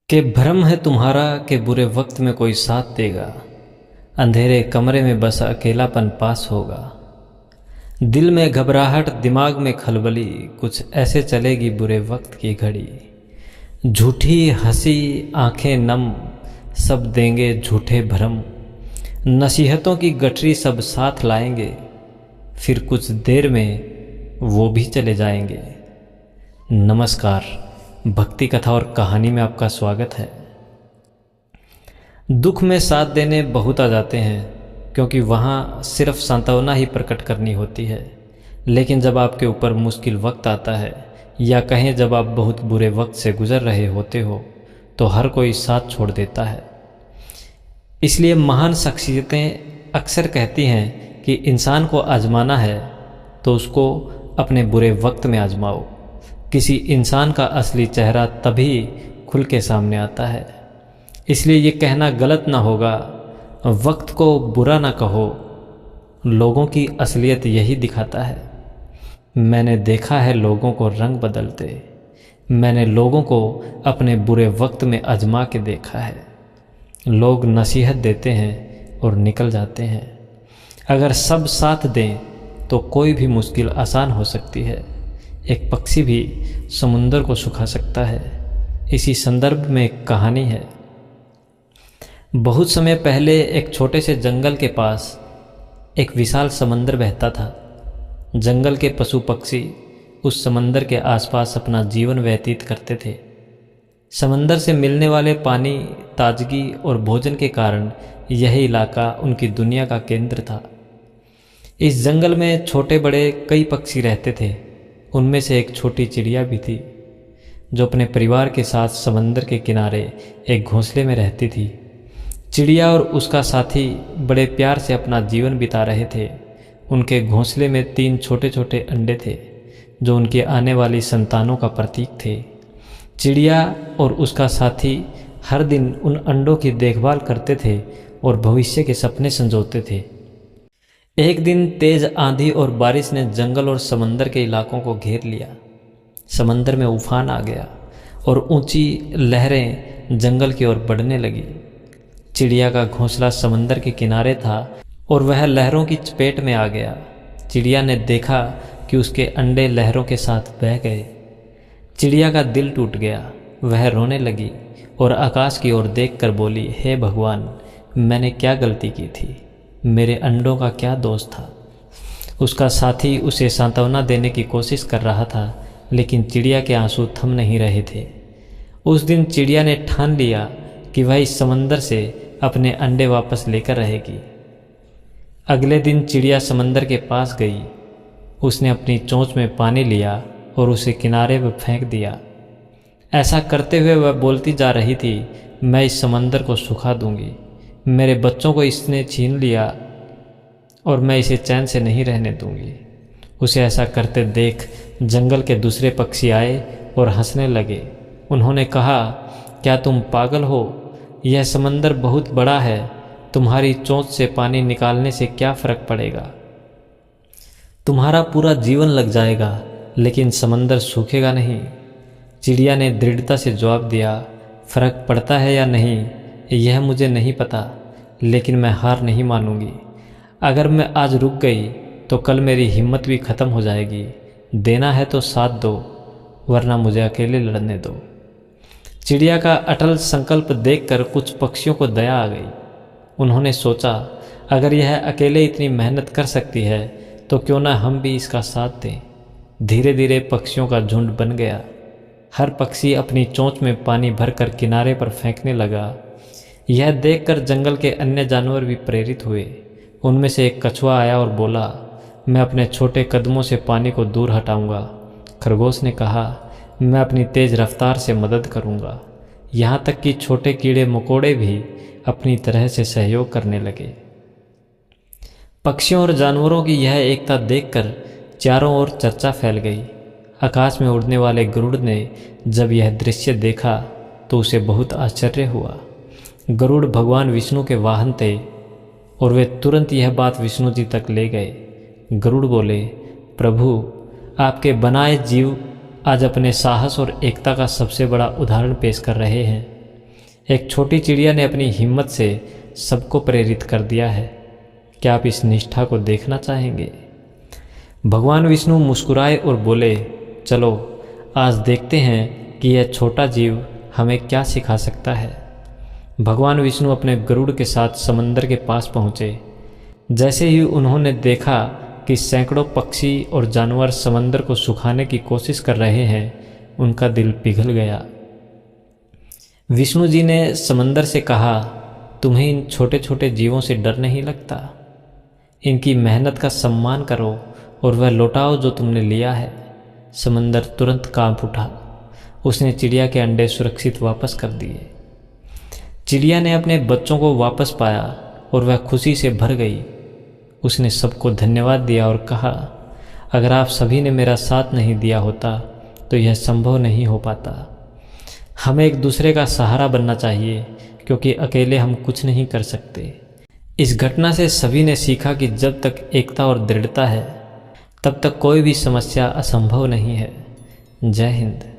कि भ्रम है तुम्हारा कि बुरे वक्त में कोई साथ देगा, अंधेरे कमरे में बस अकेलापन पास होगा। दिल में घबराहट, दिमाग में खलबली, कुछ ऐसे चलेगी बुरे वक्त की घड़ी। झूठी हंसी, आंखें नम, सब देंगे झूठे भ्रम। नसीहतों की गठरी सब साथ लाएंगे, फिर कुछ देर में वो भी चले जाएंगे। नमस्कार, भक्ति कथा और कहानी में आपका स्वागत है। दुख में साथ देने बहुत आ जाते हैं, क्योंकि वहाँ सिर्फ सांत्वना ही प्रकट करनी होती है। लेकिन जब आपके ऊपर मुश्किल वक्त आता है, या कहें जब आप बहुत बुरे वक्त से गुजर रहे होते हो, तो हर कोई साथ छोड़ देता है। इसलिए महान शख्सियतें अक्सर कहती हैं कि इंसान को आजमाना है तो उसको अपने बुरे वक्त में आजमाओ। किसी इंसान का असली चेहरा तभी खुल के सामने आता है। इसलिए ये कहना गलत ना होगा, वक्त को बुरा ना कहो, लोगों की असलियत यही दिखाता है। मैंने देखा है लोगों को रंग बदलते, मैंने लोगों को अपने बुरे वक्त में आजमा के देखा है। लोग नसीहत देते हैं और निकल जाते हैं। अगर सब साथ दें तो कोई भी मुश्किल आसान हो सकती है। एक पक्षी भी समुंदर को सुखा सकता है। इसी संदर्भ में एक कहानी है। बहुत समय पहले एक छोटे से जंगल के पास एक विशाल समंदर बहता था। जंगल के पशु पक्षी उस समंदर के आसपास अपना जीवन व्यतीत करते थे। समंदर से मिलने वाले पानी, ताजगी और भोजन के कारण यह इलाका उनकी दुनिया का केंद्र था। इस जंगल में छोटे बड़े कई पक्षी रहते थे। उनमें से एक छोटी चिड़िया भी थी, जो अपने परिवार के साथ समंदर के किनारे एक घोंसले में रहती थी। चिड़िया और उसका साथी बड़े प्यार से अपना जीवन बिता रहे थे। उनके घोंसले में 3 छोटे छोटे अंडे थे, जो उनके आने वाली संतानों का प्रतीक थे। चिड़िया और उसका साथी हर दिन उन अंडों की देखभाल करते थे और भविष्य के सपने संजोते थे। एक दिन तेज आंधी और बारिश ने जंगल और समंदर के इलाकों को घेर लिया। समंदर में उफान आ गया और ऊंची लहरें जंगल की ओर बढ़ने लगी। चिड़िया का घोंसला समंदर के किनारे था और वह लहरों की चपेट में आ गया। चिड़िया ने देखा कि उसके अंडे लहरों के साथ बह गए। चिड़िया का दिल टूट गया। वह रोने लगी और आकाश की ओर देखकर बोली, हे भगवान, मैंने क्या गलती की थी? मेरे अंडों का क्या दोष था? उसका साथी उसे सांत्वना देने की कोशिश कर रहा था, लेकिन चिड़िया के आंसू थम नहीं रहे थे। उस दिन चिड़िया ने ठान लिया कि वह इस समंदर से अपने अंडे वापस लेकर रहेगी। अगले दिन चिड़िया समंदर के पास गई। उसने अपनी चोंच में पानी लिया और उसे किनारे पर फेंक दिया। ऐसा करते हुए वह बोलती जा रही थी, मैं इस समंदर को सुखा दूंगी। मेरे बच्चों को इसने छीन लिया और मैं इसे चैन से नहीं रहने दूंगी। उसे ऐसा करते देख जंगल के दूसरे पक्षी आए और हंसने लगे। उन्होंने कहा, क्या तुम पागल हो? यह समंदर बहुत बड़ा है, तुम्हारी चोंच से पानी निकालने से क्या फर्क पड़ेगा? तुम्हारा पूरा जीवन लग जाएगा, लेकिन समंदर सूखेगा नहीं। चिड़िया ने दृढ़ता से जवाब दिया, फर्क पड़ता है या नहीं यह मुझे नहीं पता, लेकिन मैं हार नहीं मानूंगी। अगर मैं आज रुक गई तो कल मेरी हिम्मत भी ख़त्म हो जाएगी। देना है तो साथ दो, वरना मुझे अकेले लड़ने दो। चिड़िया का अटल संकल्प देखकर कुछ पक्षियों को दया आ गई। उन्होंने सोचा, अगर यह अकेले इतनी मेहनत कर सकती है तो क्यों ना हम भी इसका साथ दें। धीरे धीरे पक्षियों का झुंड बन गया। हर पक्षी अपनी चोंच में पानी भरकर किनारे पर फेंकने लगा। यह देखकर जंगल के अन्य जानवर भी प्रेरित हुए। उनमें से एक कछुआ आया और बोला, मैं अपने छोटे कदमों से पानी को दूर हटाऊंगा। खरगोश ने कहा, मैं अपनी तेज रफ्तार से मदद करूंगा। यहाँ तक कि छोटे कीड़े मकोड़े भी अपनी तरह से सहयोग करने लगे। पक्षियों और जानवरों की यह एकता देखकर चारों ओर चर्चा फैल गई। आकाश में उड़ने वाले गरुड़ ने जब यह दृश्य देखा तो उसे बहुत आश्चर्य हुआ। गरुड़ भगवान विष्णु के वाहन थे और वे तुरंत यह बात विष्णु जी तक ले गए। गरुड़ बोले, प्रभु, आपके बनाए जीव आज अपने साहस और एकता का सबसे बड़ा उदाहरण पेश कर रहे हैं। एक छोटी चिड़िया ने अपनी हिम्मत से सबको प्रेरित कर दिया है। क्या आप इस निष्ठा को देखना चाहेंगे? भगवान विष्णु मुस्कुराए और बोले, चलो आज देखते हैं कि यह छोटा जीव हमें क्या सिखा सकता है। भगवान विष्णु अपने गरुड़ के साथ समंदर के पास पहुँचे। जैसे ही उन्होंने देखा कि सैकड़ों पक्षी और जानवर समंदर को सुखाने की कोशिश कर रहे हैं, उनका दिल पिघल गया। विष्णु जी ने समंदर से कहा, तुम्हें इन छोटे छोटे जीवों से डर नहीं लगता? इनकी मेहनत का सम्मान करो और वह लौटाओ जो तुमने लिया है। समंदर तुरंत कांप उठा। उसने चिड़िया के अंडे सुरक्षित वापस कर दिए। चिड़िया ने अपने बच्चों को वापस पाया और वह खुशी से भर गई। उसने सबको धन्यवाद दिया और कहा, अगर आप सभी ने मेरा साथ नहीं दिया होता तो यह संभव नहीं हो पाता। हमें एक दूसरे का सहारा बनना चाहिए, क्योंकि अकेले हम कुछ नहीं कर सकते। इस घटना से सभी ने सीखा कि जब तक एकता और दृढ़ता है, तब तक कोई भी समस्या असंभव नहीं है। जय हिंद।